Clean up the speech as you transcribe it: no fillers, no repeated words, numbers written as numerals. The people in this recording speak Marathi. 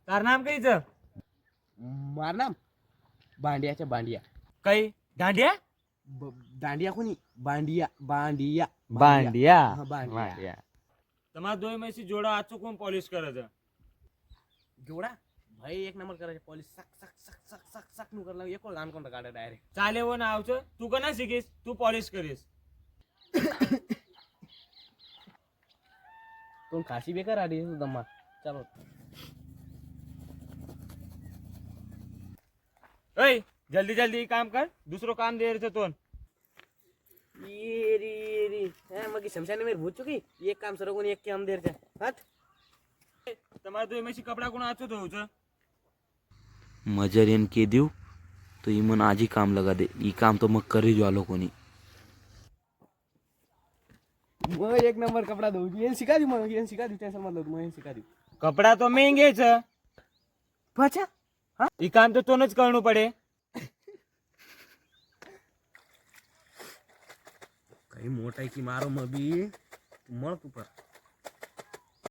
तार नाम कईच मार नाम बांडियाच्या बांडिया कई दांडिया दांडिया कोणी बांडिया बांडिया बांडिया हा, बांडिया તમારા દોય મેસી જોડા આચું કોણ પોલિશ કરે છે जोड़ा भाई एक नंबर करे पॉलिश सक सक सक सक सक सक नु करला एको लान कोण काढे डायरेक्ट ચાલે એવો ના આવશે તું કના શીખીશ તું પોલિશ કરીશ तुम खासी बेकार आ रही है दम्मा चलो ओय जल्दी जल्दी काम कर दूसरो काम दे रहे थे तो ये री है मगी शमशान में भूत चुकी एक काम सरो कोनी एक काम देर छे हट તમારા દોય મેસી કપડા કોણ આચું ધોવું છે मजर के देऊ तो ये मन आज ही काम लगा दे ये काम तो मग कर ही जो आलो कोनी मैं एक नंबर कपड़ा दो ये सिखा दी मैं ये सिखा दी टेंशन मत लो मैं सिखा दी કપડા તો મહેંગે છે पाछा એ કામ તો તોને જ કરવું પડે कई मोटाई की मारो मबी मत ऊपर